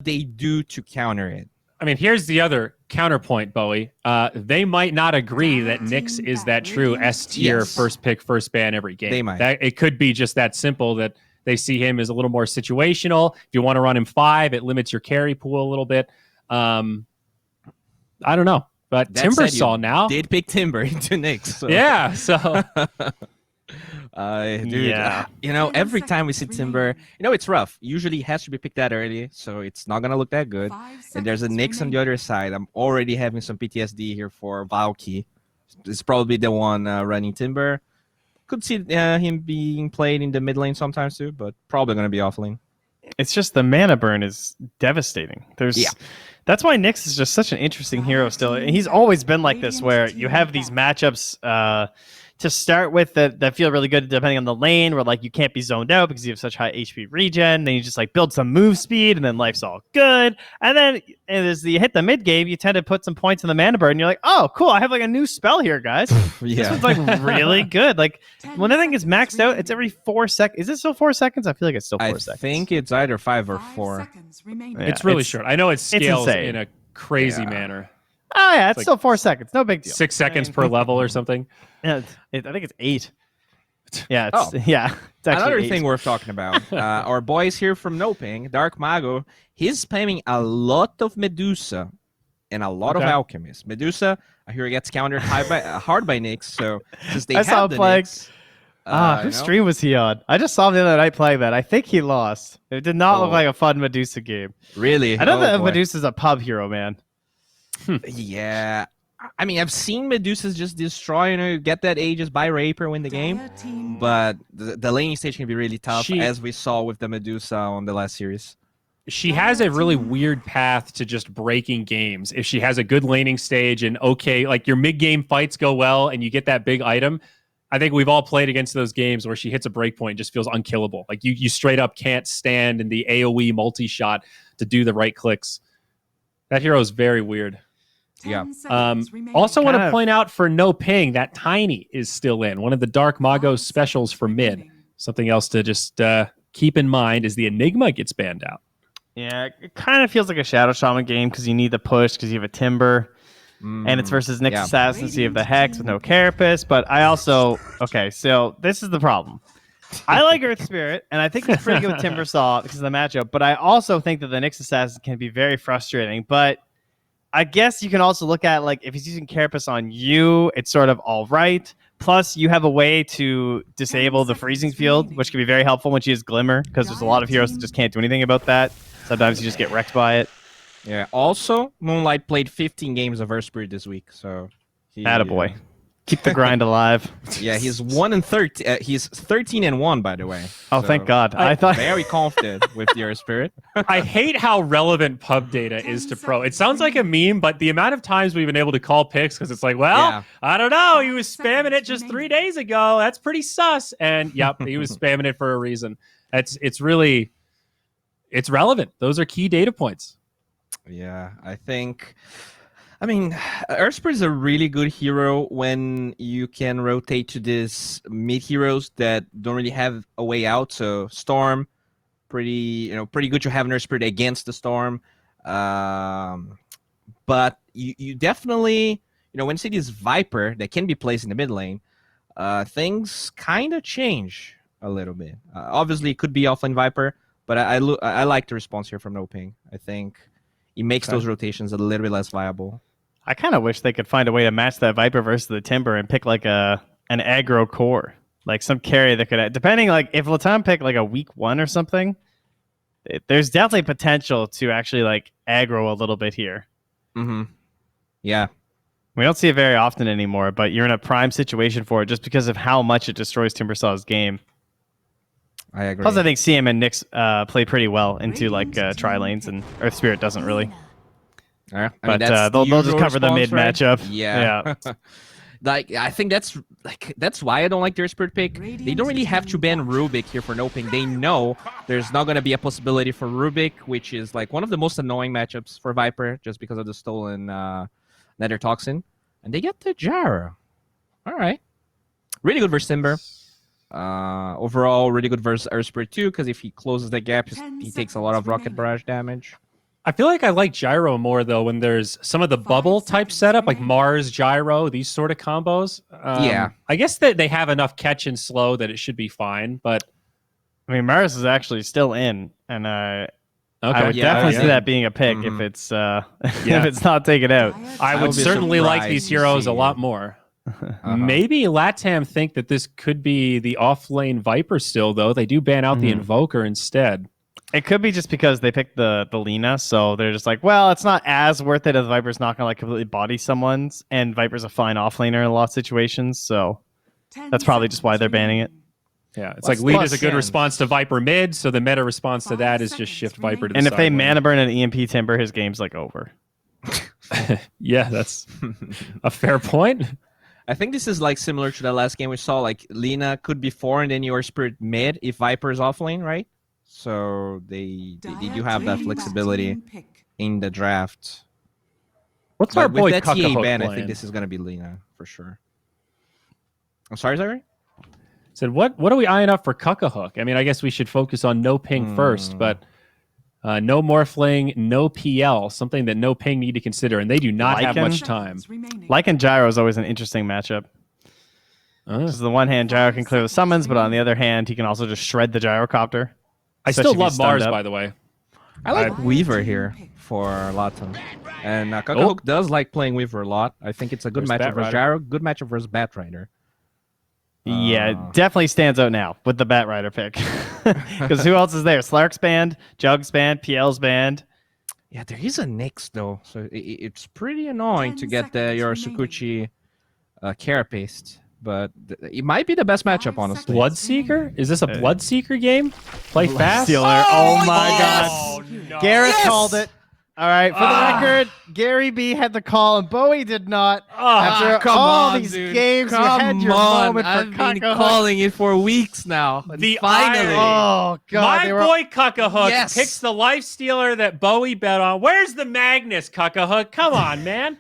they do to counter it? I mean, here's the other counterpoint, Bowie. They might not agree that Nyx is that true S tier first pick, first ban every game. They might. It could be just that simple that they see him as a little more situational. If you want to run him 5, it limits your carry pool a little bit. I don't know. But Timbersaw now did pick Timber into Nyx. So. Yeah, so dude, every time we see Timber, it's rough. Usually it has to be picked that early, so it's not gonna look that good. And there's a Nyx on the other side. I'm already having some PTSD here for Valky. It's probably the one running Timber. Could see him being played in the mid lane sometimes too, but probably gonna be off lane. It's just the mana burn is devastating. That's why Nyx is just such an interesting hero still. And he's always been like this, where you have these matchups to start with that feel really good depending on the lane, where like you can't be zoned out because you have such high HP regen. Then you just like build some move speed, and then life's all good. And then as you hit the mid game, you tend to put some points in the mana burn, and you're like, oh, cool, I have like a new spell here, guys. This one's like really good. Like when I think it's maxed out, it's every 4 seconds. Is it still 4 seconds? I feel like it's still 4 seconds. I think it's either 5 or 4. It's really short. I know it scales in a crazy manner. Oh yeah, it's still 4 seconds. No big deal. 6 seconds per level or something. Yeah, I think it's 8. Yeah, it's Another 8. thing worth talking about. Our boys here from NoPing, Dark Mago, he's spamming a lot of Medusa and a lot of Alchemist. Medusa, I hear it gets countered hard by Nyx, so since they have the Nyx... whose stream was he on? I just saw him the other night playing that. I think he lost. It did not look like a fun Medusa game. Really? I know that Medusa's a pub hero, man. Yeah. I mean, I've seen Medusas just destroy, get that Aegis by Raper win the game. But the laning stage can be really tough, as we saw with the Medusa on the last series. She has a really weird path to just breaking games. If she has a good laning stage and like your mid-game fights go well and you get that big item, I think we've all played against those games where she hits a breakpoint and just feels unkillable. Like you straight up can't stand in the AoE multi-shot to do the right clicks. That hero is very weird. Yeah. Also want to point out for NoPing, that Tiny is still in. One of the Dark Mago specials for mid. Something else to just keep in mind is the Enigma gets banned out. Yeah, it kind of feels like a Shadow Shaman game because you need the push because you have a Timber. And it's versus Nyx Assassin, so you have the Hex with no Carapace. But I also... Okay, so this is the problem. I like Earth Spirit, and I think he's pretty good with Timbersaw because of the matchup. But I also think that the Nyx Assassin can be very frustrating. But I guess you can also look at, like, if he's using Carapace on you, it's sort of all right. Plus, you have a way to disable the freezing field, which can be very helpful when she has Glimmer, because there's a lot of heroes that just can't do anything about that. Sometimes you just get wrecked by it. Yeah. Also, Moonlight played 15 games of Earth Spirit this week, so attaboy. Keep the grind alive. Yeah, he's 1-13. He's 13-1, by the way. Oh, so thank God! I thought very confident with the Earth Spirit. I hate how relevant pub data is to pro. It sounds like a meme, but the amount of times we've been able to call picks because it's like, well, I don't know, he was spamming it just 3 days ago. That's pretty sus. And yep, he was spamming it for a reason. It's relevant. Those are key data points. Yeah, I mean, Earth Spirit is a really good hero when you can rotate to these mid heroes that don't really have a way out. So Storm, pretty good to have an Earth Spirit against the Storm. But you definitely, when you see this Viper that can be placed in the mid lane, things kind of change a little bit. Obviously, it could be offlane Viper, but I like the response here from NoPing. I think it makes those rotations a little bit less viable. I kind of wish they could find a way to match that Viper versus the Timber and pick like an aggro core, like some carry that could, depending, like if Latam pick like a week 1 or something, there's definitely potential to actually like aggro a little bit here. Mm-hmm. Yeah. We don't see it very often anymore, but you're in a prime situation for it just because of how much it destroys Timbersaw's game. I agree. Plus, I think CM and Nyx play pretty well into like tri lanes, and Earth Spirit doesn't really. Yeah, but they'll just cover the mid matchup. Yeah. I think that's why I don't like their Spirit pick. They don't really have to ban Rubik here for NoPing. They know there's not going to be a possibility for Rubik, which is like one of the most annoying matchups for Viper, just because of the stolen Nether Toxin. And they get the Jara. All right. Really good versus Timber. Overall, really good versus Earth Spirit too, because if he closes the gap, he takes a lot of Rocket Barrage damage. I feel like I like Gyro more though when there's some of the bubble type setup, like Mars, Gyro, these sort of combos. Yeah. I guess that they have enough catch and slow that it should be fine, but I mean, Mars is actually still in, and I would Yeah, definitely yeah. see that being a pick if it's if it's not taken out. I would would be certainly like surprised these to heroes see a lot it. more. Maybe Latam think that this could be the off-lane Viper still, though. They do ban out the Invoker instead. It could be just because they picked the Lina, so they're just like, well, it's not as worth it as Viper's not gonna like completely body someone's, and Viper's a fine offlaner in a lot of situations, so that's probably just why they're banning it. Yeah, it's What's like lead the is a good chance? response to Viper mid, so the meta response to that is just shift Viper to the And if they side lane. mana burn an EMP Timber, his game's like over. Yeah, that's a fair point. I think this is like similar to the last game we saw. Like Lina could be 4 and then your Spirit mid if Viper's offlane, right? So they do have that flexibility in the draft. What's But our boy with that TA Cuckahook ban, I playing? think this is gonna be Lina for sure. I'm sorry, Zari? Said, what are we eyeing up for Cuckahook? I mean, I guess we should focus on NoPing first, but no Morphling, no PL, something that NoPing need to consider, and they do not have much time. Lycan Gyro is always an interesting matchup. Because on the one hand, Gyro can clear the summons, but on the other hand, he can also just shred the gyrocopter. I Especially still if he's love stunned Mars, up. by the way. I like Weaver here for Latam. And Cuckahook does like playing Weaver a lot. I think it's a good Versus matchup versus Batrider. Gyro, good matchup versus Batrider. Yeah, it definitely stands out now with the Batrider pick. Because who else is there? Slark's banned, Jug's banned, PL's banned. Yeah, there is a Nyx though, so it's pretty annoying to get the Yorisukuchi Carapace, but it might be the best matchup, honestly. Bloodseeker? Is this a Bloodseeker game? Play fast? Stealer. Oh my Oh, god. no. Garrett called it. All right, for the record, Gary B had the call and Bowie did not. After come all on, these dude. games, you Come had your on. moment for I've been Cuckahook. calling it for weeks now. And The finally. irony. Oh god, My they were boy Cuckahook Yes. picks the life stealer that Bowie bet on. Where's the Magnus, Cuckahook? Come on, man.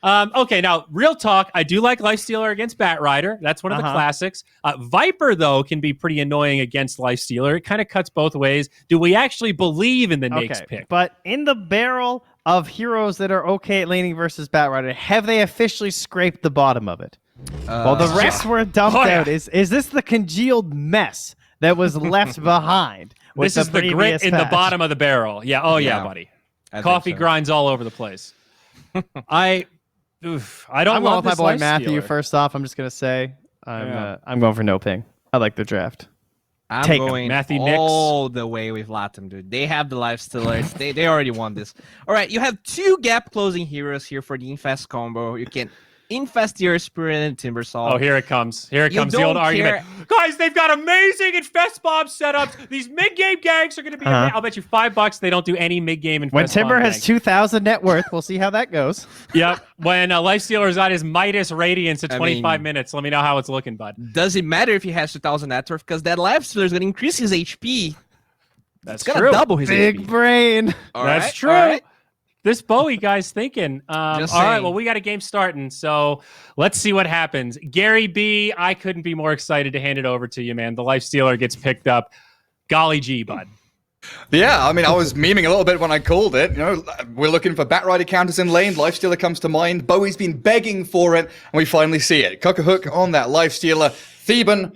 Okay, now, real talk. I do like Lifestealer against Batrider. That's one of the classics. Viper, though, can be pretty annoying against Lifestealer. It kind of cuts both ways. Do we actually believe in the Nyx pick? But in the barrel of heroes that are okay at laning versus Batrider, have they officially scraped the bottom of it? Well, the rest were dumped out. Is this the congealed mess that was left behind? This is the grit in the bottom of the barrel. Yeah. Oh, yeah, Yeah. buddy. I Coffee think so. grinds all over the place. I don't I'm going love with my this boy Lifestealer. Matthew. First off, I'm just gonna say I'm going for NoPing. I like the draft. I'm Take 'em. going Matthew Nyx. all the way with Latam, dude. They have the life stealers. they already won this. All right, you have 2 gap closing heroes here for the Infest combo. You can Infest your Spirit and Timbersaw. Oh, here it comes. Here it You comes. The old don't argument. Guys, they've got amazing Infest Bomb setups. These mid-game gangs are going to be... I'll bet you $5 they don't do any mid-game Infest When Timber Bomb has gangs. 2,000 net worth, we'll see how that goes. Yep. When Lifestealer is on his Midas Radiance at I 25 mean- minutes, let me know how it's looking, bud. Does it matter if he has 2,000 net worth? Because that life stealer is going to increase his HP. That's It's going true. to double his Big HP. brain. All That's right, true. all right. This Bowie guy's thinking. All Just right, saying. well, we got a game starting, so let's see what happens. Gary B, I couldn't be more excited to hand it over to you, man. The Lifestealer gets picked up. Golly gee, bud. Yeah, I mean, I was memeing a little bit when I called it. You know, we're looking for Batrider counters in lane. Lifestealer comes to mind. Bowie's been begging for it, and we finally see it. Cuckahook on that Lifestealer. Theban,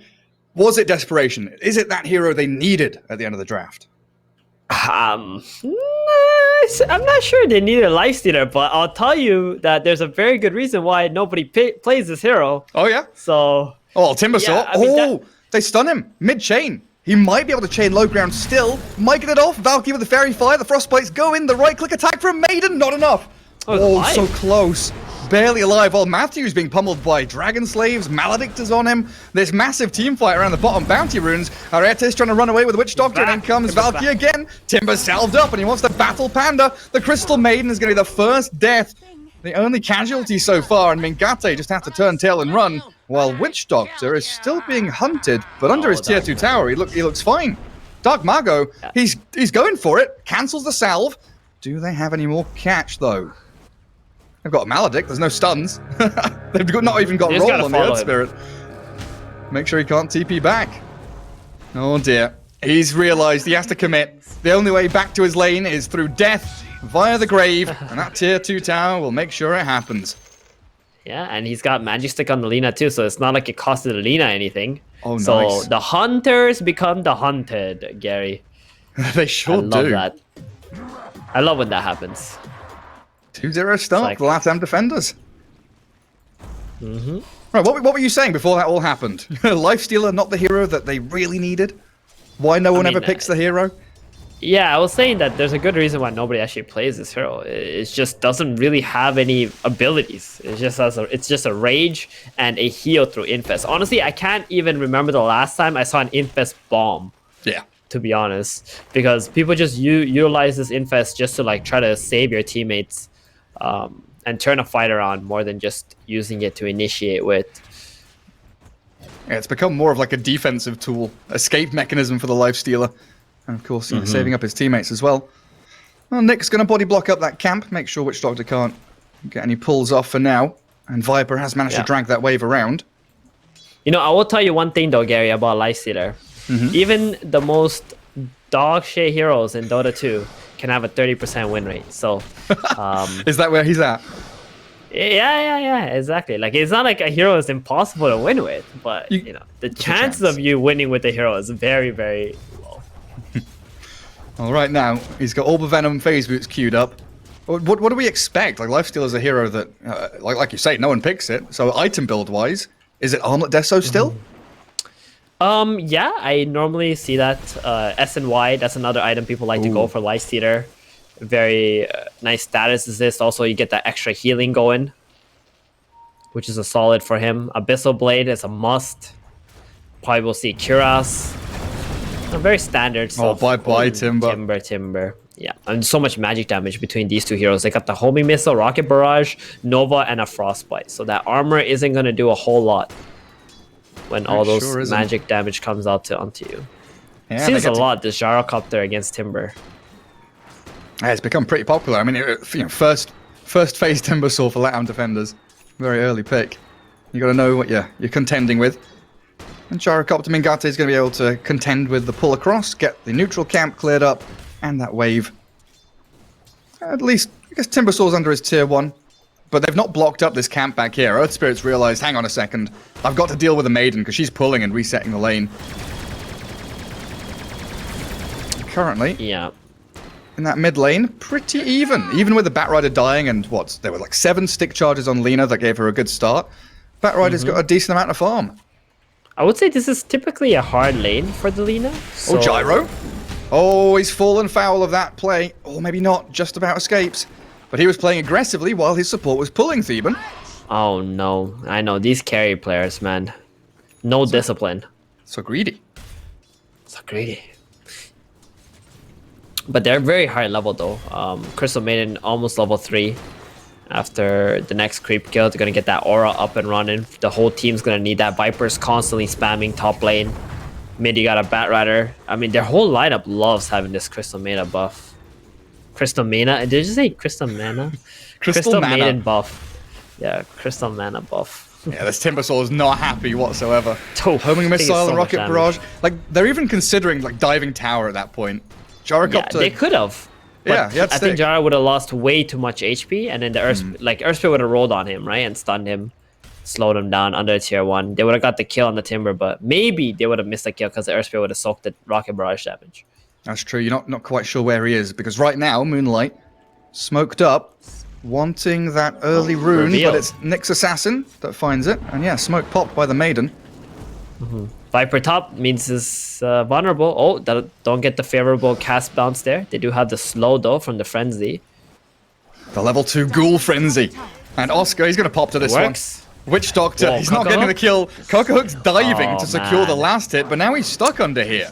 was it desperation? Is it that hero they needed at the end of the draft? I'm not sure they need a Lifestealer, but I'll tell you that there's a very good reason why nobody plays this hero. Oh, yeah? So, Oh, Timbersaw. Yeah, I mean, They stun him mid-chain. He might be able to chain low ground still. Might get it off. Valkyrie with the Fairy Fire. The Frostbites go in. The right-click attack from Maiden. Not enough. Oh, alive. so close. Barely alive. While Matthew's being pummeled by Dragon Slaves. Maledict is on him. This massive team fight around the bottom bounty runes. Aretis trying to run away with the Witch Doctor. And then comes Valkyrie again. Timber salved up and he wants to battle Panda. The Crystal Maiden is going to be the first death. The only casualty so far, and Mingate just has to turn tail and run, while Witch Doctor is still being hunted, but under his tier 2 tower, he looks fine. Dark Mago, he's going for it, cancels the salve. Do they have any more catch, though? They've got a Maledict, there's no stuns. They've not even got They just roll gotta on the follow Earth him. Spirit. Make sure he can't TP back. Oh dear. He's realized he has to commit. The only way back to his lane is through death. via the grave, and that tier 2 tower will make sure it happens. Yeah, and he's got magic stick on the Lina too, so it's not like it costed the Lina anything. Oh, so nice. the hunters become the hunted, Gary. They sure do. I love that. I love when that happens. 2-0 start like... for the Latam defenders. Mm-hmm. Right, what were you saying before that all happened? Lifestealer not the hero that they really needed? Why no one ever picks the hero? Yeah, I was saying that there's a good reason why nobody actually plays this hero. It just doesn't really have any abilities. It's just a rage and a heal through Infest. Honestly, I can't even remember the last time I saw an Infest bomb. Yeah. To be honest, because people just utilize this Infest just to like try to save your teammates and turn a fight around more than just using it to initiate with. Yeah, it's become more of like a defensive tool, escape mechanism for the Lifestealer. And of course, saving up his teammates as well. Well, Nick's going to body block up that camp, make sure Witch Doctor can't get any pulls off for now. And Viper has managed to drag that wave around. You know, I will tell you one thing though, Gary, about Lifestealer. Even the most dog shit heroes in Dota 2 can have a 30% win rate. So, is that where he's at? Yeah, exactly. Like, it's not like a hero is impossible to win with, but you know, the chances of you winning with the hero is very, very low. All right, now he's got Orb of Venom phase boots queued up. What do we expect? Like, Lifestealer is a hero that, like you say, no one picks it. So item build wise, is it Armlet Deso still? Yeah, I normally see that. SNY, that's another item people like to go for Lifestealer. Very nice status assist. Also, you get that extra healing going, which is a solid for him. Abyssal Blade is a must. Probably will see Cuirass. Very standard stuff. Oh, bye, Timber. Timber. Yeah, and so much magic damage between these two heroes. They got the homing missile, rocket barrage, Nova, and a frostbite. So that armor isn't going to do a whole lot when all those magic damage comes out onto you. Yeah, seems a lot, this gyrocopter against Timber. Yeah, it's become pretty popular. I mean, you know, first phase Timbersaw for Latam defenders. Very early pick. You got to know what you're contending with. And Gyrocopter Mingate is going to be able to contend with the pull across, get the neutral camp cleared up, and that wave. At least, I guess Timbersaw's under his tier 1. But they've not blocked up this camp back here. Earth Spirits realized, hang on a second, I've got to deal with a Maiden because she's pulling and resetting the lane. Currently, in that mid lane, pretty even with the Batrider dying and there were like 7 stick charges on Lina that gave her a good start. Batrider's got a decent amount of farm. I would say this is typically a hard lane for the Lina. So... Oh, Gyro. Oh, he's fallen foul of that play. Or maybe not, just about escapes. But he was playing aggressively while his support was pulling Theban. Oh no, I know, these carry players, man. No discipline. So greedy. So greedy. But they're very high level though. Crystal Maiden almost level 3. After the next creep kill, they're gonna get that aura up and running. The whole team's gonna need that. Viper's constantly spamming top lane. Mid, you got a Batrider. I mean, their whole lineup loves having this Crystal Mana buff. Crystal Mana? Did you say Crystal Mana? Crystal Maiden buff. Yeah, Crystal Mana buff. Yeah, this Timbersaw is not happy whatsoever. Oh, homing missile and rocket barrage. Like, they're even considering like diving tower at that point. Gyrocopter. Yeah, they could have. But I think Jara would have lost way too much HP, and then the Earthsphere would have rolled on him, right, and stunned him, slowed him down under tier 1. They would have got the kill on the Timber, but maybe they would have missed the kill because the Earthsphere would have soaked the rocket barrage damage. That's true. You're not quite sure where he is because right now Moonlight smoked up, wanting that early rune, but it's Nick's assassin that finds it, and yeah, smoke popped by the Maiden. Viper top means is vulnerable. Oh, don't get the favorable cast bounce there. They do have the slow though from the Frenzy. The level 2 Ghoul Frenzy. And Oscar, he's going to pop to this one. Witch Doctor, he's not getting the kill. Cocohook's diving to secure the last hit, but now he's stuck under here.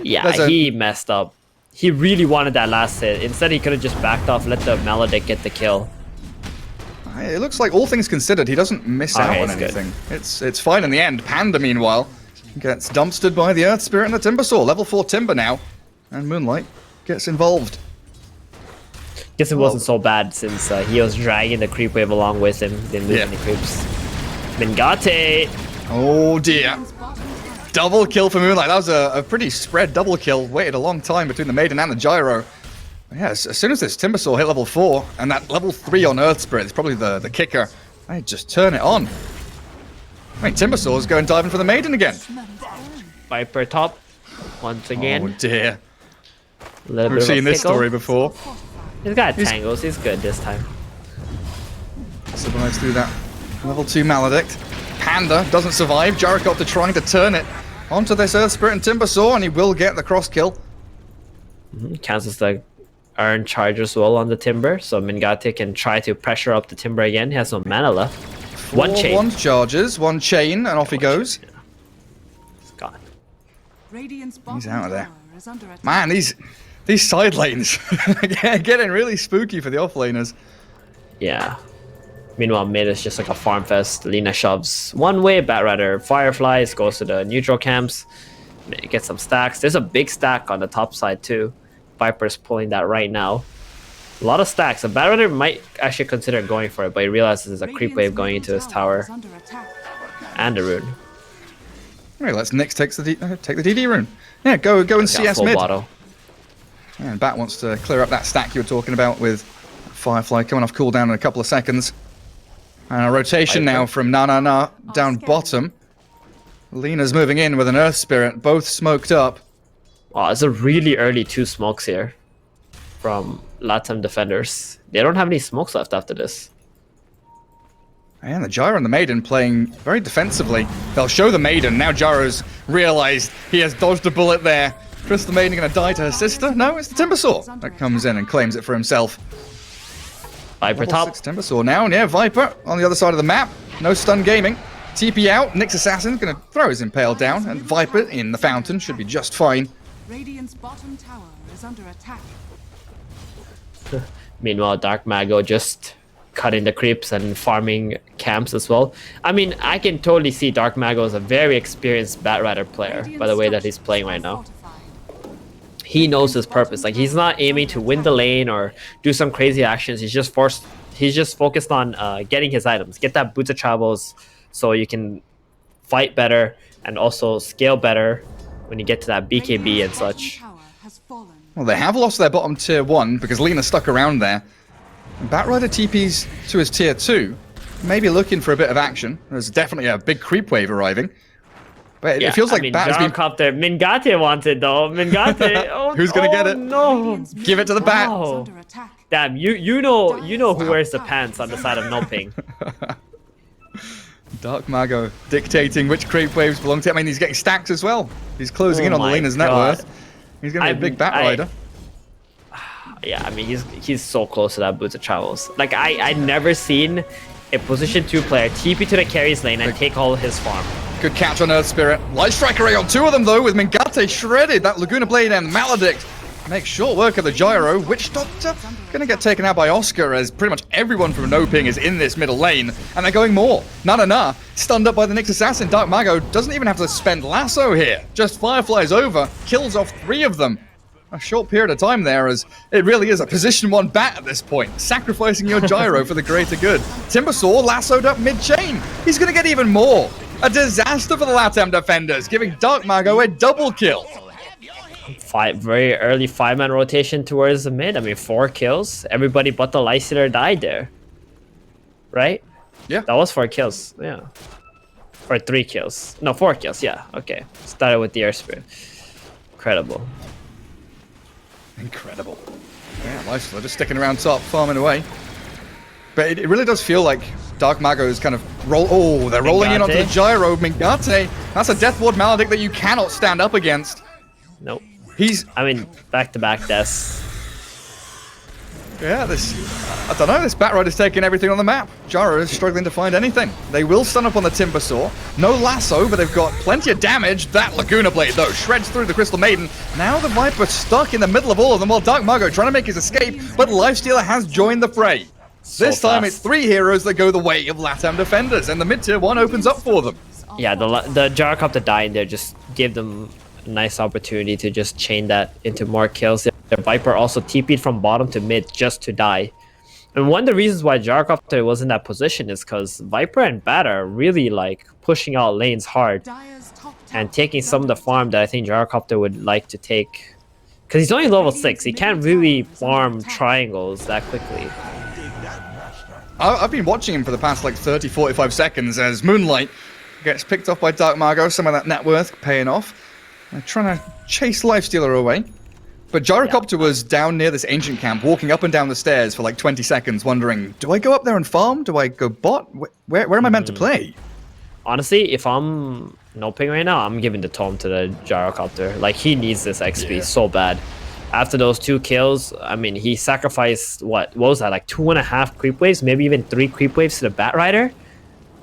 Yeah, he messed up. He really wanted that last hit. Instead, he could have just backed off, let the Maledict get the kill. It looks like all things considered, he doesn't miss out on anything. It's fine in the end. Panda, meanwhile, gets dumpstered by the Earth Spirit and the Timbersaw. Level 4 Timber now. And Moonlight gets involved. Guess it wasn't so bad since he was dragging the creep wave along with him, then losing the creeps. Mingate! Oh dear. Double kill for Moonlight. That was a pretty spread double kill. Waited a long time between the Maiden and the Gyro. Yeah, as soon as this Timbersaw hit level 4, and that level 3 on Earth Spirit is probably the kicker, they just turn it on. I mean, Timbersaw's going diving for the Maiden again. Viper top once again. Oh dear. A little We've bit of a seen this pickle. story before. He's got tangles. He's good this time. Survives through that level 2 Maledict. Panda doesn't survive. Gyrocopter trying to turn it onto this Earth Spirit and Timbersaw, and he will get the cross kill. Cancels the Iron Charge as well on the Timber, so Mingate can try to pressure up the Timber again. He has no mana left. One chain. One charges, one chain, and off he goes. It's gone. He's out of there. Man, these side lanes getting really spooky for the offlaners. Yeah. Meanwhile, mid is just like a farm fest. Lina shoves one way, Batrider Fireflies, goes to the neutral camps, get some stacks. There's a big stack on the top side too. Viper's pulling that right now. A lot of stacks. A Batrider might actually consider going for it, but he realizes there's a creep wave going into his tower. And a rune. Alright, let's Nyx take the DD rune. Yeah, go and CS full mid. bottle. Yeah, and Bat wants to clear up that stack you were talking about with Firefly coming off cooldown in a couple of seconds. And a rotation now from Na down bottom. Lina's moving in with an Earth Spirit, both smoked up. Oh, it's a really early 2 smokes here from Latam defenders. They don't have any smokes left after this. And the Gyro and the Maiden playing very defensively. They'll show the Maiden. Now Gyro's realized he has dodged a bullet there. Crystal Maiden going to die to her sister? No, it's the Timbersaw that comes in and claims it for himself. Viper Level top. 6 Timbersaw now, and yeah, Viper on the other side of the map. No stun gaming. TP out. Nyx Assassin's going to throw his Impale down, and Viper in the fountain should be just fine. Radiant's bottom tower is under attack. Meanwhile, Dark Mago just cutting the creeps and farming camps as well. I mean, I can totally see Dark Mago as a very experienced Batrider player by the way that he's playing right now. He knows his purpose. Like, he's not aiming to win the lane or do some crazy actions. He's just focused on getting his items, get that Boots of Travels, so you can fight better and also scale better when you get to that BKB and such. Well, they have lost their bottom tier 1 because Lina stuck around there. Batrider TP's to his tier 2, maybe looking for a bit of action. There's definitely a big creep wave arriving. But it feels like Bat has been... Gyrocopter. Mingate wanted though. Mingate. Oh, Who's gonna get it? No. Give it to the Bat. Oh. Damn, you know who wears the pants on the side of NoPing. Dark Mago dictating which creep waves belong to him. I mean, he's getting stacks as well. He's closing in on the Lina's net worth. He's gonna be a big Batrider. Yeah, I mean, he's so close to that Boots of Travels. Like, I never seen a position 2 player TP to the carries lane and take all his farm. Good catch on Earth Spirit. Light Strike Array on 2 of them though, with Mingate shredded. That Laguna Blade and Maledict makes short work of the Gyro. Witch Doctor gonna get taken out by Oscar as pretty much everyone from NoPing is in this middle lane. And they're going more. Na stunned up by the Nyx Assassin. Dark Mago doesn't even have to spend lasso here. Just Fireflies over, kills off 3 of them. A short period of time there, as it really is a position 1 bat at this point, sacrificing your Gyro for the greater good. Timbersaw lassoed up mid-chain. He's going to get even more. A disaster for the Latam defenders, giving Dark Mago a double kill. Very early 5-man rotation towards the mid. I mean, 4 kills. Everybody but the Lysander died there. Right? Yeah. That was 4 kills. Yeah. Or 3 kills. No, 4 kills. Yeah. Okay. Started with the Air Spirit. Incredible. Incredible. Yeah, Lysla just sticking around top, farming away. But it really does feel like Dark Mago is kind of they're rolling in onto the Gyro. Mingate. That's a Death Ward Maledict that you cannot stand up against. Nope. I mean, back-to-back deaths. Yeah, this Batrider's taking everything on the map. Gyro is struggling to find anything. They will stun up on the Timbersaw. No lasso, but they've got plenty of damage. That Laguna Blade, though, shreds through the Crystal Maiden. Now the Viper stuck in the middle of all of them while Dark Mago trying to make his escape, but Lifestealer has joined the fray. This time it's 3 heroes that go the way of Latam defenders, and the mid-tier 1 opens up for them. Yeah, the Gyrocopter dying there just gave them a nice opportunity to just chain that into more kills. The Viper also TP'd from bottom to mid just to die. And one of the reasons why Gyrocopter was in that position is because Viper and Bat are really like pushing out lanes hard and taking some of the farm that I think Gyrocopter would like to take. Because he's only level 6. He can't really farm triangles that quickly. I've been watching him for the past like 30, 45 seconds as Moonlight gets picked off by Dark Margo. Some of that net worth paying off. They're trying to chase Lifestealer away. But Gyrocopter was down near this ancient camp, walking up and down the stairs for like 20 seconds, wondering, do I go up there and farm? Do I go bot? Where am I meant to play? Honestly, if I'm NoPing right now, I'm giving the tome to the Gyrocopter. Like, he needs this XP so bad. After those 2 kills, I mean, he sacrificed, what was that, like 2.5 creep waves, maybe even 3 creep waves to the Bat Rider,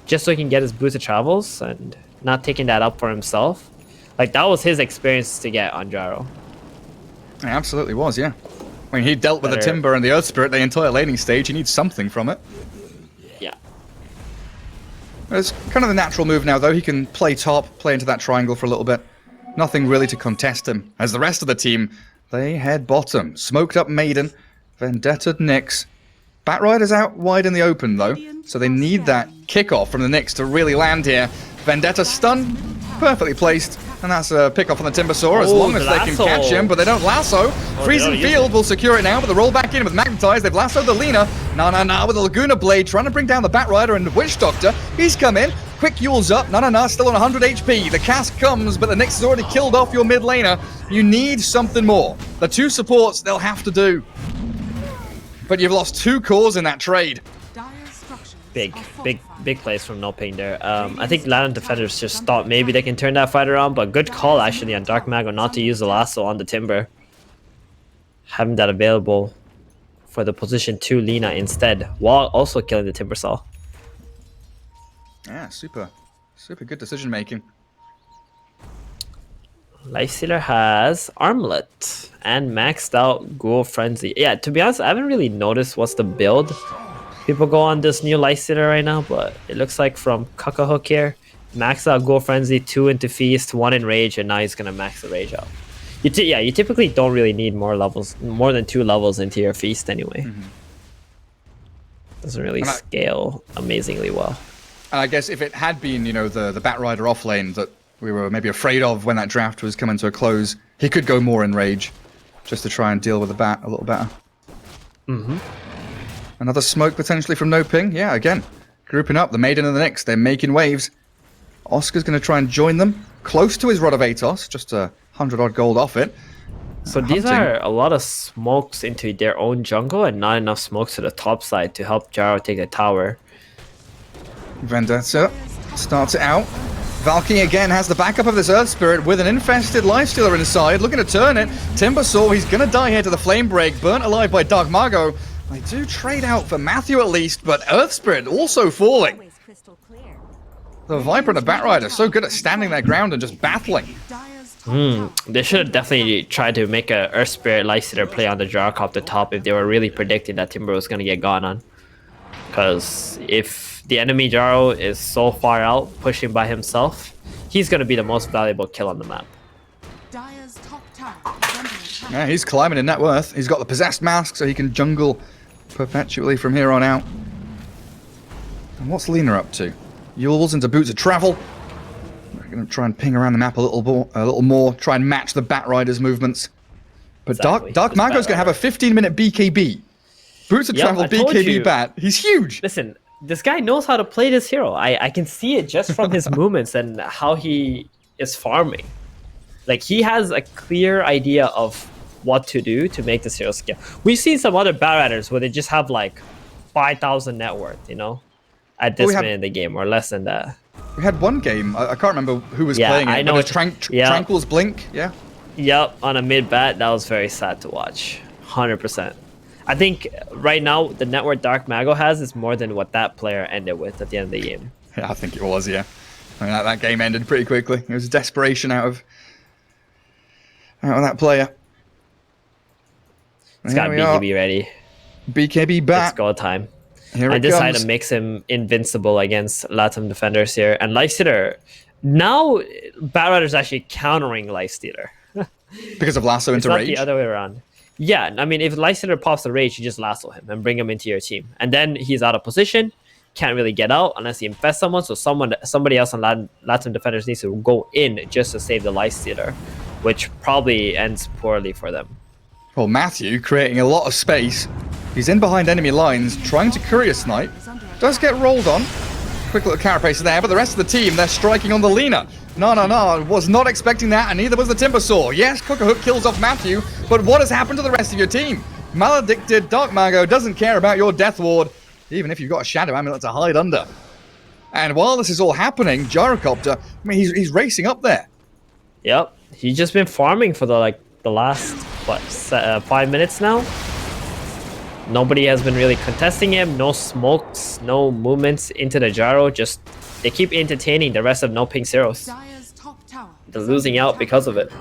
just so he can get his boost of travels, and not taking that up for himself. Like, that was his experience to get on Gyro. It absolutely was, yeah. I mean, he dealt with the Timber and the Earth Spirit the entire laning stage. He needs something from it. Yeah. It's kind of the natural move now, though. He can play top, play into that triangle for a little bit. Nothing really to contest him. As the rest of the team, they head bottom. Smoked up Maiden, Vendetta Nyx. Batrider's out wide in the open, though, so they need that kickoff from the Nyx to really land here. Vendetta stunned, perfectly placed, and that's a pick-off on the Timbersaw as long as they can catch him, but they don't lasso. Freezing Field will secure it now, but the roll back in with Magnetize. They've lassoed the Lina. Na with the Laguna Blade, trying to bring down the Batrider and the Witch Doctor. He's come in. Quick Yule's up. Na still on 100 HP. The cast comes, but the Nyx has already killed off your mid laner. You need something more. The 2 supports they'll have to do. But you've lost 2 cores in that trade. Big plays from NoPing there. I think Latam defenders just thought maybe they can turn that fight around, but good call actually on Dark Mago not to use the lasso on the Timber. Having that available for the position 2 Lina instead, while also killing the Timbersaw. Yeah, super good decision making. Lifestealer has Armlet and maxed out Ghoul Frenzy. Yeah, to be honest, I haven't really noticed what's the build people go on this new Lifestealer right now, but it looks like from Cuckahook here, max out Ghoul Frenzy, 2 into Feast, 1 in Rage, and now he's gonna max the Rage out. You typically don't really need more than 2 levels into your Feast anyway. Doesn't really scale amazingly well. I guess if it had been, you know, the Batrider off lane that we were maybe afraid of when that draft was coming to a close, he could go more in Rage, just to try and deal with the Bat a little better. Another smoke potentially from NoPing. Yeah, again, grouping up. The Maiden and the Nyx, they're making waves. Oscar's going to try and join them. Close to his Rod of Atos, just 100-odd gold off it. So these are a lot of smokes into their own jungle and not enough smokes to the top side to help Gyro take the tower. Vendetta starts it out. Valky again has the backup of this Earth Spirit with an infested Lifestealer inside, looking to turn it. Timbersaw, he's going to die here to the Flame Break, burnt alive by Dark Margo. They do trade out for Matthew at least, but Earth Spirit also falling. The Viper and the Batrider are so good at standing their ground and just battling. They should have definitely tried to make a Earth Spirit Lifestealer play on the Gyrocopter top if they were really predicting that Timber was going to get gone on. Because if the enemy Gyro is so far out, pushing by himself, he's going to be the most valuable kill on the map. Yeah, he's climbing in net worth. He's got the Possessed Mask, so he can jungle perpetually from here on out. And what's Lina up to? Yule's into Boots of Travel. We're going to try and ping around the map a little more, try and match the Batrider's movements. But exactly. Dark Mago's going to have a 15-minute BKB. Boots of Travel, BKB Bat. He's huge. Listen, this guy knows how to play this hero. I can see it just from his movements and how he is farming. Like, he has a clear idea of what to do to make this hero scale. We've seen some other Batriders where they just have like 5,000 net worth, you know, at this minute in the game, or less than that. We had one game, I can't remember who was playing it. I know it's Tranquil's Blink, yeah? Yep, on a mid bat, that was very sad to watch. 100%. I think right now, the net worth Dark Mago has is more than what that player ended with at the end of the game. Yeah, I think it was, yeah. I mean, that game ended pretty quickly. It was desperation out of that player. It's got BKB ready. BKB back. It's go time. Here and this item makes him invincible against Latam defenders here. And Lifestealer, now Batrider's actually countering Lifestealer. Because of lasso into Rage? It's not the other way around. Yeah, I mean, if Lifestealer pops the Rage, you just lasso him and bring him into your team. And then he's out of position, can't really get out unless he infests someone. So somebody else on Latam defenders needs to go in just to save the Lifestealer. which probably ends poorly for them. Well, Matthew creating a lot of space. He's in behind enemy lines, trying to courier snipe. Does get rolled on. Quick little carapace there, but the rest of the team, they're striking on the Lina. No, was not expecting that, and neither was the Timbersaw. Yes, Cookerhook kills off Matthew, but what has happened to the rest of your team? Maledicted Dark Mago doesn't care about your Death Ward, even if you've got a Shadow Amulet to hide under. And while this is all happening, Gyrocopter, I mean, he's racing up there. Yep, he's just been farming for the last, what, 5 minutes now? Nobody has been really contesting him, no smokes, no movements into the gyro, just they keep entertaining the rest of NoPing Zeros. Dire's top tower They're losing out because of it.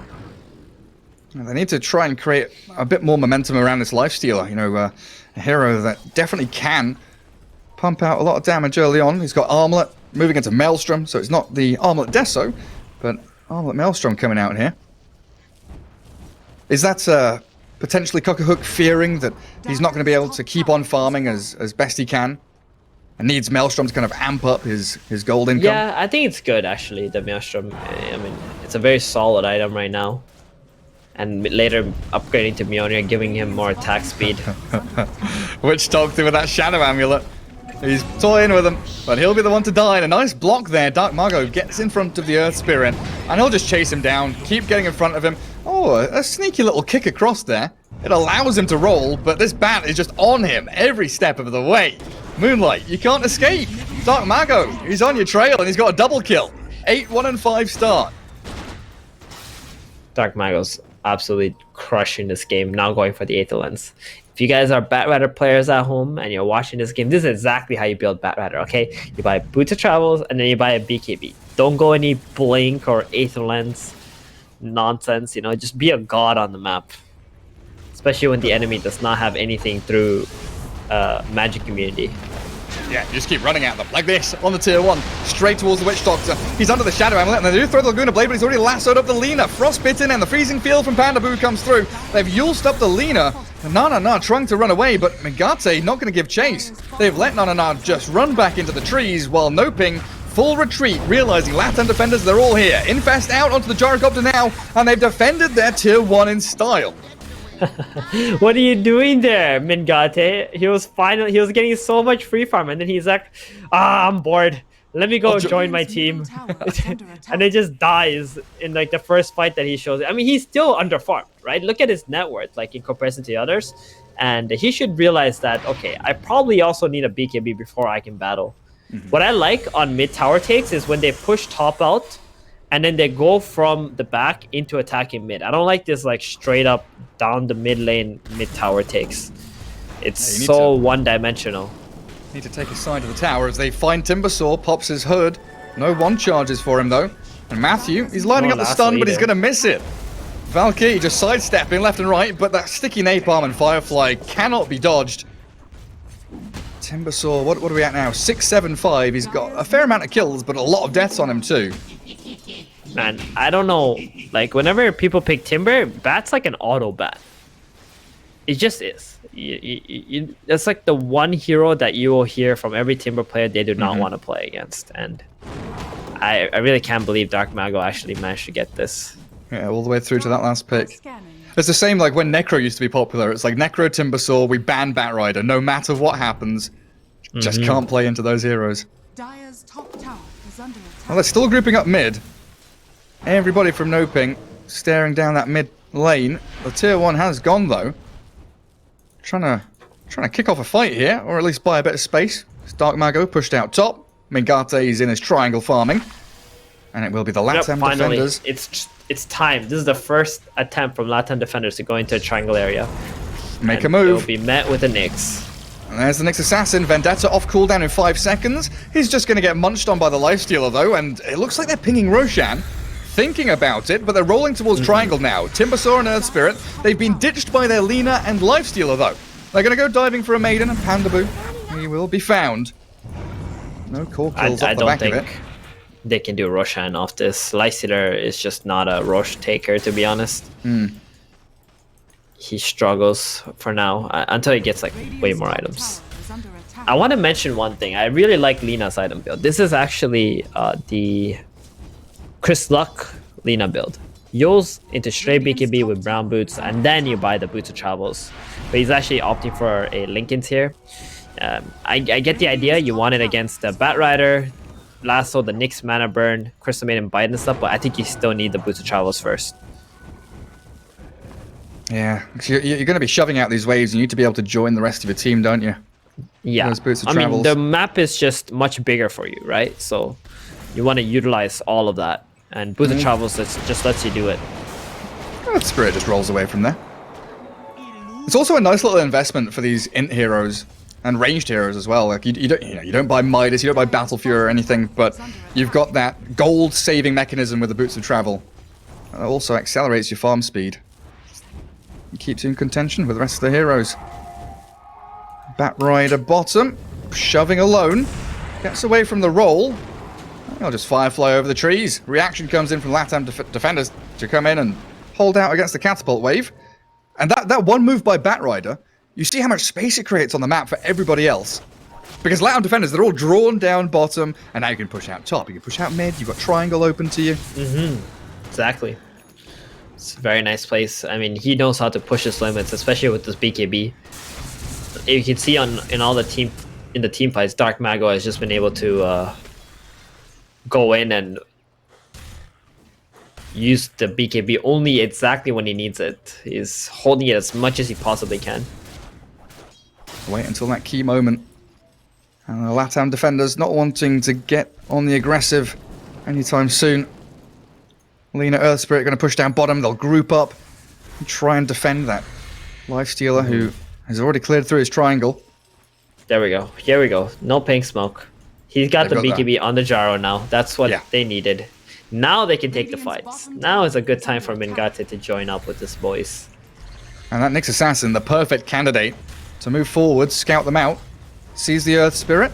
They need to try and create a bit more momentum around this lifestealer. You know, a hero that definitely can pump out a lot of damage early on. He's got Armlet moving into Maelstrom, so it's not the Armlet Deso, but Armlet Maelstrom coming out here. Is that potentially Cookerhook fearing that he's not going to be able to keep on farming as best he can? And needs Maelstrom to kind of amp up his gold income? Yeah, I think it's good actually, the Maelstrom. I mean, it's a very solid item right now. And later upgrading to Mjolnir, giving him more attack speed. Witch Doctor with that Shadow Amulet. He's toying with him, but he'll be the one to die. And a nice block there. Dark Mago gets in front of the Earth Spirit, and he'll just chase him down, keep getting in front of him. Oh, a sneaky little kick across there. It allows him to roll, but this bat is just on him every step of the way. Moonlight, you can't escape. Dark Mago, he's on your trail, and he's got a double kill. 8, 1, and 5 start. Dark Mago's absolutely crushing this game, now going for the Aether Lens. If you guys are Batrider players at home and you're watching this game, this is exactly how you build Batrider, okay? You buy Boots of Travels and then you buy a BKB. Don't go any Blink or Aether Lens nonsense, you know, just be a god on the map. Especially when the enemy does not have anything through magic immunity. Yeah, you just keep running at them like this on the tier 1, straight towards the Witch Doctor. He's under the Shadow Amulet, and they do throw the Laguna Blade, but he's already lassoed up the Lina. Frostbitten, and the Freezing Field from Panda Boo comes through. They've Yulsed up the Lina. Nana trying to run away, but Megate not going to give chase. They've let Nana just run back into the trees, while NoPing full retreat, realizing Latam defenders, they're all here. Infest out onto the Gyrocopter now, and they've defended their tier 1 in style. What are you doing there, Mingate? He was getting so much free farm, and then he's like, I'm bored. Let me go join my team. And it just dies in like the first fight that he shows. I mean, he's still under farmed, right? Look at his net worth, like in comparison to the others. And he should realize that, okay, I probably also need a BKB before I can battle. What I like on mid tower takes is when they push top out and then they go from the back into attacking mid. I don't like this like straight up down the mid lane mid tower takes. It's so one-dimensional. Need to take a side of the tower as they find Timbersaw, pops his hood. No one charges for him though. And Matthew, he's lining up the stun, but he's going to miss it. Valkyrie just sidestepping left and right, but that sticky napalm and Firefly cannot be dodged. Timbersaw, what are we at now? 675. He's got a fair amount of kills, but a lot of deaths on him too. Man, I don't know. Like, whenever people pick Timber, Bat's like an auto bat. It just is. It's like the one hero that you will hear from every Timber player they do not want to play against. And I really can't believe Dark Mago actually managed to get this. Yeah, all the way through to that last pick. It's the same like when Necro used to be popular. It's like Necro, Timbersaw, we ban Batrider. No matter what happens, just can't play into those heroes. Dire's top tower is under attack. Well, they're still grouping up mid. Everybody from NoPing staring down that mid lane. The tier 1 has gone though. Trying to kick off a fight here, or at least buy a bit of space. Dark Mago pushed out top. Mingate is in his triangle farming. And it will be the Latam finally, defenders. It's time. This is the first attempt from Latam defenders to go into a triangle area. Make a move. They'll be met with a Nyx. And there's the Nyx Assassin. Vendetta off cooldown in 5 seconds. He's just going to get munched on by the Lifestealer though, and it looks like they're pinging Roshan. Thinking about it, but they're rolling towards triangle now. Timbersaw and Earth Spirit. They've been ditched by their Lina and Lifestealer though. They're going to go diving for a Maiden and Panda Boo. He will be found. No core kills off the back of it. They can do Roshan off this. Lifestealer is just not a Rosh taker, to be honest. He struggles for now until he gets like way more items. I want to mention one thing. I really like Lina's item build. This is actually the Chris Luck Lina build. Yul's into straight BKB with brown boots, and then you buy the boots of travels. But he's actually opting for a Linken's here. I get the idea. You want it against the Batrider, Lasso, the Nyx mana burn, Crystal Maiden bite and stuff, but I think you still need the boots of travels first. Yeah, you're going to be shoving out these waves. You need to be able to join the rest of your team, don't you? Yeah, Those boots of I mean, travels. the map is just much bigger for you, right? So you want to utilize all of that. And Boots of Travels just lets you do it. Oh, Spirit just rolls away from there. It's also a nice little investment for these int heroes and ranged heroes as well. Like you don't buy Midas, you don't buy Battle Fury or anything, but you've got that gold saving mechanism with the Boots of Travel. And it also accelerates your farm speed. It keeps you in contention with the rest of the heroes. Batrider bottom, shoving alone, gets away from the roll. I'll just Firefly over the trees. Reaction comes in from Latam defenders to come in and hold out against the catapult wave. And that one move by Batrider, you see how much space it creates on the map for everybody else. Because Latam defenders, they're all drawn down bottom, and now you can push out top, you can push out mid, you've got triangle open to you. Exactly. It's a very nice place. I mean, he knows how to push his limits, especially with this BKB. You can see in all the team fights, Dark Mago has just been able to go in and use the BKB only exactly when he needs it. He's holding it as much as he possibly can. Wait until that key moment. And the Latam defenders not wanting to get on the aggressive anytime soon. Lina Earth Spirit going to push down bottom. They'll group up and try and defend that Lifestealer who has already cleared through his triangle. There we go. Here we go. No pink smoke. He's got They've the got BKB on the Jaro now. That's what Yeah. they needed. Now they can take the fights. Now is a good time for Mingate to join up with this boys. And that Nyx Assassin, the perfect candidate to move forward, scout them out. Sees the Earth Spirit.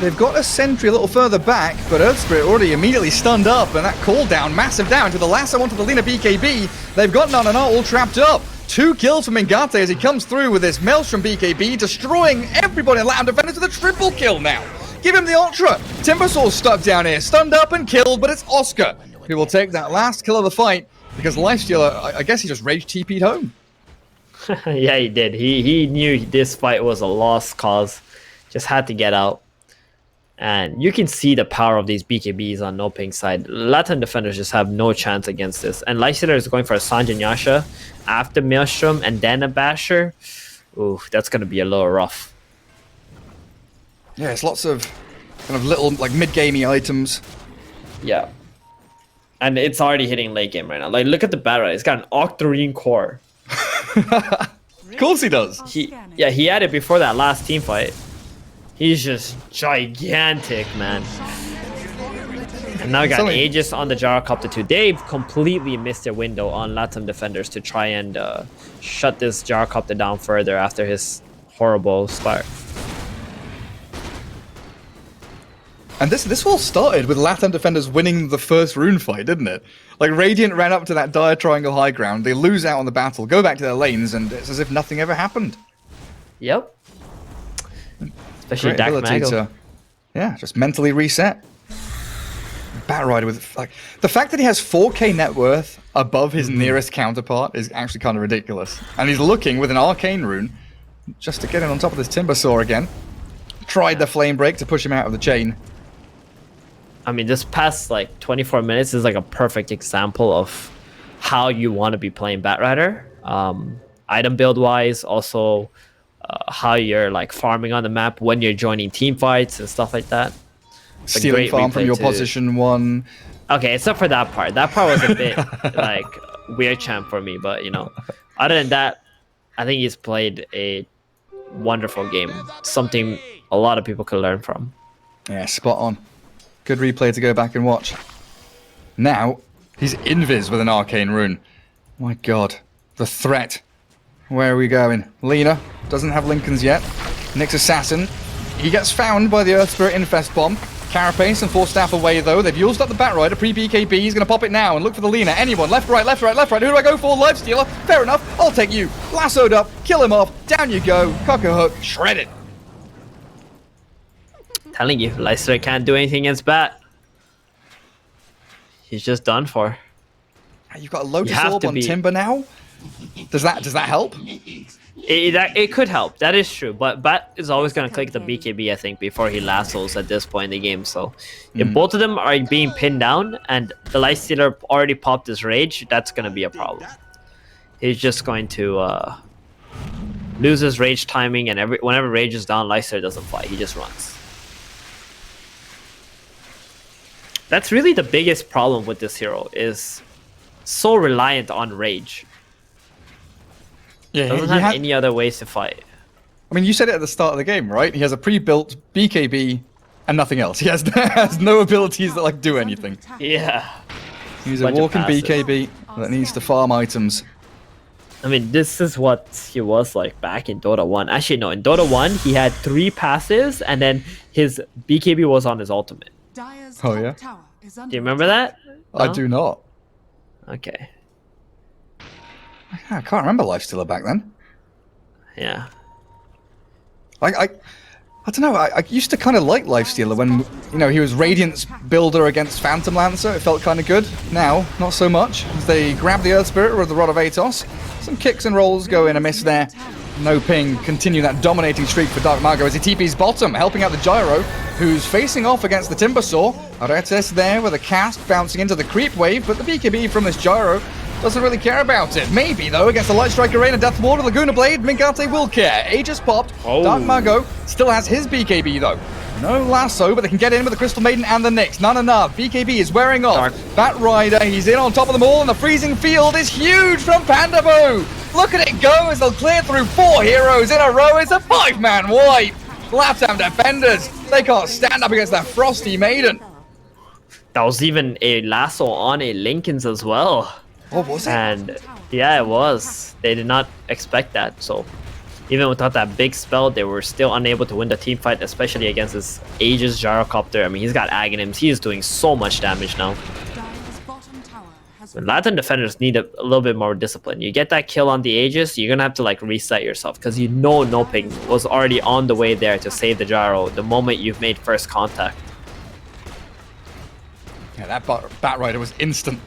They've got a sentry a little further back, but Earth Spirit already immediately stunned up, and that call down, massive down to the lasso onto the Lina BKB. They've got none and are all trapped up. 2 kills for Mingate as he comes through with this Maelstrom BKB, destroying everybody in Latam defenders with a triple kill now. Give him the Ultra. Timbersaur's stuck down here, stunned up and killed, but it's Oscar who will take that last kill of the fight, because Lifestealer, I guess he just rage TP'd home. Yeah, he did. He knew this fight was a lost cause. Just had to get out. And you can see the power of these BKBs on NoPing side. Latin defenders just have no chance against this. And Lifestealer is going for a Sanjin Yasha after Maelstrom and then a Basher. Ooh, that's going to be a little rough. Yeah, it's lots of kind of little, like, mid-gamey items. Yeah. And it's already hitting late game right now. Like, look at the battery. It's got an Octarine core. Of course he does. He had it before that last team fight. He's just gigantic, man. And now we got Aegis on the Gyrocopter too. They've completely missed their window on Latam defenders to try and shut this Gyrocopter down further after his horrible start. And this all started with Latam defenders winning the first rune fight, didn't it? Like, Radiant ran up to that dire triangle high ground, they lose out on the battle, go back to their lanes, and it's as if nothing ever happened. Yep. Especially Great Dark ability Mago. to, yeah, just mentally reset. Batrider with, like, the fact that he has 4k net worth above his nearest counterpart is actually kind of ridiculous. And he's looking with an arcane rune just to get in on top of this Timbersaw again. Tried the flame break to push him out of the chain. I mean, this past like 24 minutes is like a perfect example of how you want to be playing Batrider. Item build wise, also how you're like farming on the map when you're joining team fights and stuff like that. It's Stealing farm from your position 1. Okay, except for that part. That part was a bit like weird champ for me, but you know, other than that, I think he's played a wonderful game. Something a lot of people could learn from. Yeah, spot on. Good replay to go back and watch. Now, he's invis with an arcane rune. My god. The threat. Where are we going? Lina doesn't have Lincolns yet. Nyx Assassin. He gets found by the Earth Spirit Infest Bomb. Carapace and Force Staff away though. They've used up the Batrider pre-BKB. He's going to pop it now and look for the Lina. Anyone? Left, right, left, right, left, right. Who do I go for? Lifestealer. Fair enough. I'll take you. Lassoed up. Kill him off. Down you go. Cock a hook. Shredded. Telling you, Leicester can't do anything against Bat. He's just done for. You've got a Lotus You have Orb to on be- Timber now. Does that help? It could help. That is true. But Bat is always going to click the BKB, I think, before he lassos at this point in the game. So if both of them are being pinned down and the Lifestealer already popped his Rage, that's going to be a problem. He's just going to lose his Rage timing, and whenever Rage is down, Lifestealer doesn't fly. He just runs. That's really the biggest problem with this hero, is so reliant on Rage. Yeah, Doesn't have any other ways to fight. I mean, you said it at the start of the game, right? He has a pre-built BKB and nothing else. He has no abilities that like do anything. Yeah. He's a Bunch of walking passive. BKB that needs to farm items. I mean, this is what he was like back in Dota 1. Actually, no, in Dota 1, he had 3 passives, and then his BKB was on his ultimate. Dire's Oh, top yeah? tower is under Do you remember that? I No? do not. Okay. I can't remember Lifestealer back then. Yeah. I don't know. I used to kind of like Lifestealer when, you know, he was Radiance builder against Phantom Lancer. It felt kind of good. Now, not so much. As they grab the Earth Spirit with the Rod of Atos. Some kicks and rolls go in a miss there. NoPing continue that dominating streak for Dark Margo as he TP's bottom, helping out the Gyro, who's facing off against the Timbersaw. Aretes there with a cast bouncing into the creep wave, but the BKB from this Gyro doesn't really care about it. Maybe, though, against the Light Striker Rain and Death Ward, Laguna Blade, Mingate will care. Aegis popped. Dark Margo still has his BKB, though. No lasso, but they can get in with the Crystal Maiden and the Nyx. Not enough. BKB is wearing off. Bat Rider, he's in on top of them all, and the freezing field is huge from Pandaboo. Look at it go as they'll clear through 4 heroes in a row. It's a 5-man wipe. Latam defenders, they can't stand up against that Frosty Maiden. That was even a lasso on a Lincoln's as well. Oh, was it? And yeah, it was. They did not expect that. So even without that big spell, they were still unable to win the team fight, especially against this Aegis Gyrocopter. I mean, he's got Aghanims. He is doing so much damage now. Dire's bottom tower has Latin defenders need a little bit more discipline. You get that kill on the Aegis, you're gonna have to like reset yourself, because you know NoPing was already on the way there to save the Gyro the moment you've made first contact. Yeah, that Bat Rider was instantly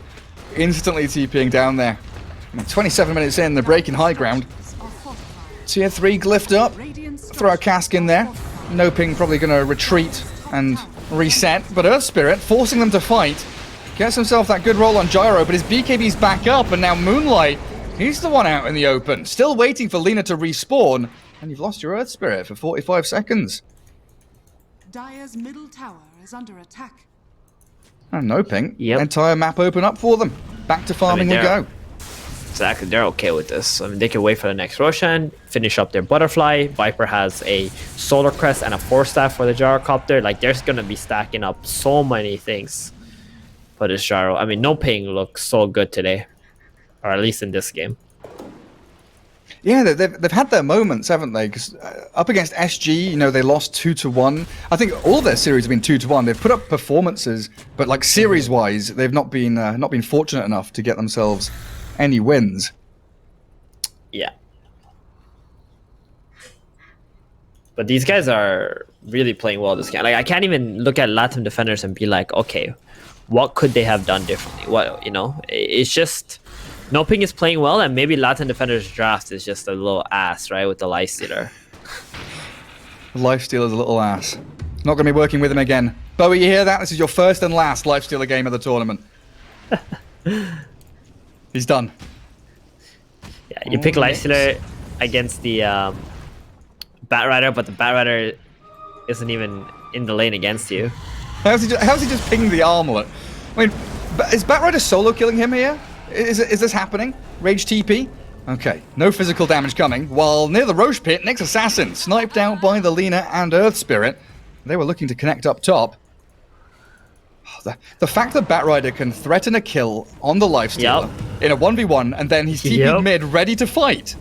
TPing down there. I mean, 27 minutes in, they're breaking high ground. are fortified. Tier 3 glyphed up. Radiant Throw a cask in there. NoPing probably going to retreat and reset, but Earth Spirit forcing them to fight. Gets himself that good roll on Gyro, but his BKB's back up, and now Moonlight, he's the one out in the open. Still waiting for Lina to respawn, and you've lost your Earth Spirit for 45 seconds. Dire's middle tower is under attack. And NoPing, Yep. entire map open up for them. Back to farming we they're- go. Exactly, they're okay with this. I mean, they can wait for the next Roshan, finish up their Butterfly. Viper has a Solar Crest and a 4-staff for the Gyrocopter. Like, they're gonna be stacking up so many things for this Gyro. I mean, NoPing looks so good today, or at least in this game. Yeah, they've had their moments, haven't they? Because up against SG, you know, they lost 2-1. I think all their series have been 2-1. They've put up performances, but like series-wise, they've not been fortunate enough to get themselves any wins. Yeah. But these guys are really playing well this game. Like, I can't even look at Latin defenders and be like, okay, what could they have done differently? What, you know, it's just NoPing is playing well, and maybe Latin defenders draft is just a little ass, right, with the Lifestealer. Lifestealer's a little ass. Not going to be working with him again. Bowie, you hear that? This is your first and last Lifestealer game of the tournament. He's done. Yeah, you pick Lifestealer against the Bat Rider, but the Bat Rider isn't even in the lane against you. How's he just pinging the armlet? I mean, is Bat Rider solo killing him here? Is this happening? Rage TP? Okay, no physical damage coming. While near the Roche pit, Nyx Assassin sniped out by the Lina and Earth Spirit. They were looking to connect up top. The fact that Bat Rider can threaten a kill on the Lifestealer in a 1v1, and then he's TP'd mid, ready to fight.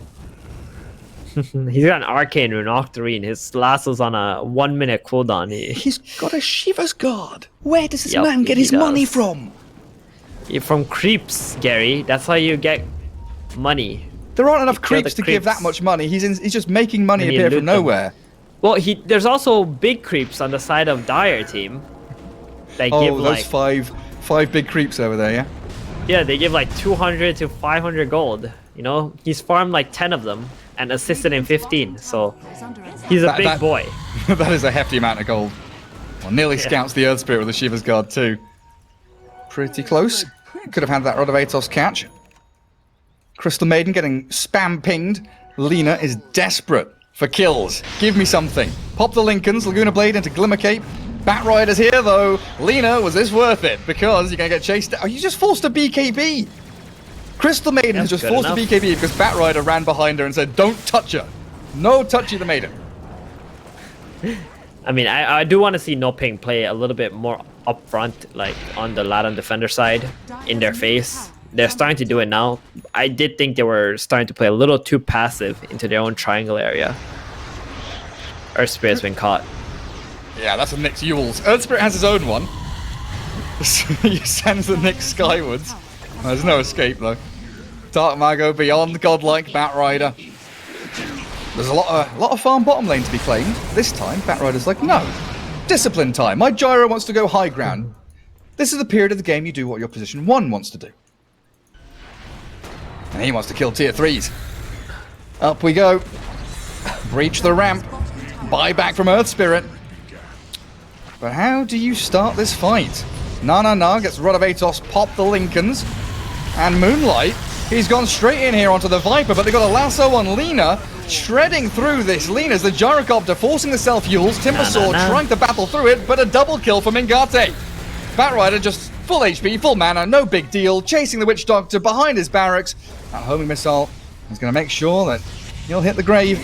He's got an Arcane Rune, Octarine. His lasso's on a 1-minute cooldown. He's got a Shiva's Guard. Where does this Yup, man get he his money does. from? You're from creeps, Gary. That's how you get money. There aren't enough You kill the creeps to give that creeps. much money. He's just making money And you appear loot from them. nowhere. Well, there's also big creeps on the side of Dire team. That Oh, give those like five big creeps over there, yeah? Yeah, they give like 200 to 500 gold. You know, he's farmed like 10 of them and assisted in 15. So he's a big boy. That is a hefty amount of gold. Well, nearly scouts the Earth Spirit with the Shiva's Guard too. Pretty close. Could have had that Rod of Atos catch. Crystal Maiden getting spam pinged. Lina is desperate for kills. Give me something. Pop the Lincolns, Laguna Blade into Glimmer Cape. Bat Rider's here though. Lina, was this worth it? Because you're going to get chased. Oh, you just forced a BKB. Crystal Maiden has just forced a BKB because Bat Rider ran behind her and said, don't touch her. No touchy the Maiden. I mean, I do want to see NoPing play a little bit more upfront, like on the Latam defender side, in their face. They're starting to do it now. I did think they were starting to play a little too passive into their own triangle area. Earth Spirit's been caught. Yeah, that's a Nyx Yule's. Earth Spirit has his own one. He sends the Nyx skywards. There's no escape though. Dark Mago beyond godlike Bat Rider. There's a lot of farm bottom lane to be claimed. This time, Bat Rider's like, no. Discipline time. My Gyro wants to go high ground. This is the period of the game you do what your position 1 wants to do. And he wants to kill tier 3s. Up we go. Breach the ramp. Buyback from Earth Spirit. But how do you start this fight? Na gets Rod of Atos, pop the Lincolns. And Moonlight, he's gone straight in here onto the Viper, but they got a lasso on Lina. Shredding through this. Lina's the Gyrocopter, forcing the self-Yules. Timber Sword trying to battle through it, but a double kill from Ingate. Bat Rider just full HP, full mana, no big deal. Chasing the Witch Doctor behind his barracks. That homing missile is going to make sure that he'll hit the grave.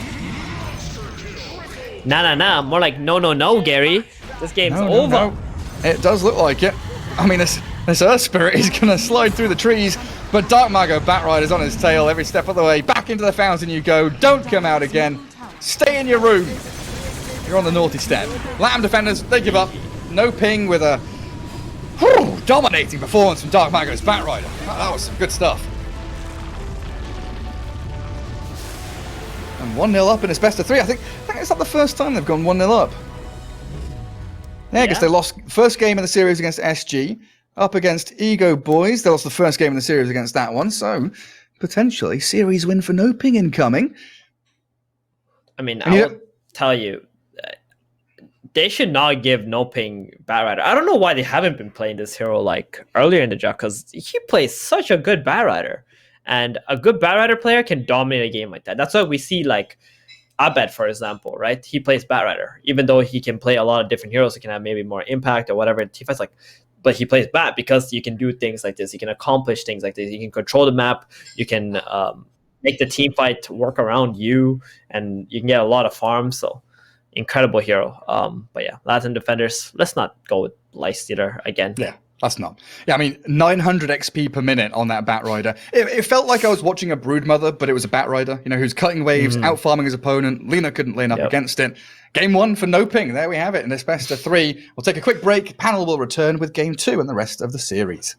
Nah. More like no, Gary. This game's over. No. It does look like it. I mean, this Earth Spirit is going to slide through the trees, but Dark Mago Bat Rider's on his tail every step of the way. Back into the fountain you go. Don't come out again. Stay in your room. You're on the naughty step. Latam defenders, they give up. NoPing with a dominating performance from Dark Mago's Bat Rider. That was some good stuff. And 1-0 up in its best of 3. I think it's not the first time they've gone 1-0 up. Yeah, I guess they lost first game in the series against SG. Up against Ego Boys. They lost the first game in the series against that one. So, potentially, series win for NoPing incoming. I mean, I will tell you, they should not give NoPing Bat Rider. I don't know why they haven't been playing this hero like earlier in the draft, because he plays such a good Bat Rider. And a good Bat Rider player can dominate a game like that. That's why we see, like, Abed, for example, right? He plays Bat Rider. Even though he can play a lot of different heroes, he can have maybe more impact or whatever. T-Fight's like, but he plays Bat because you can do things like this. You can accomplish things like this. You can control the map. You can make the team fight work around you, and you can get a lot of farms. So, incredible hero. But yeah, Latin defenders, let's not go with Lifestealer again. Yeah. That's not. Yeah, I mean, 900 XP per minute on that Bat Rider. It felt like I was watching a Broodmother, but it was a Bat Rider, you know, who's cutting waves, out-farming his opponent. Lina couldn't lane up against it. Game 1 for NoPing. There we have it in this best of 3. We'll take a quick break. Panel will return with Game 2 and the rest of the series.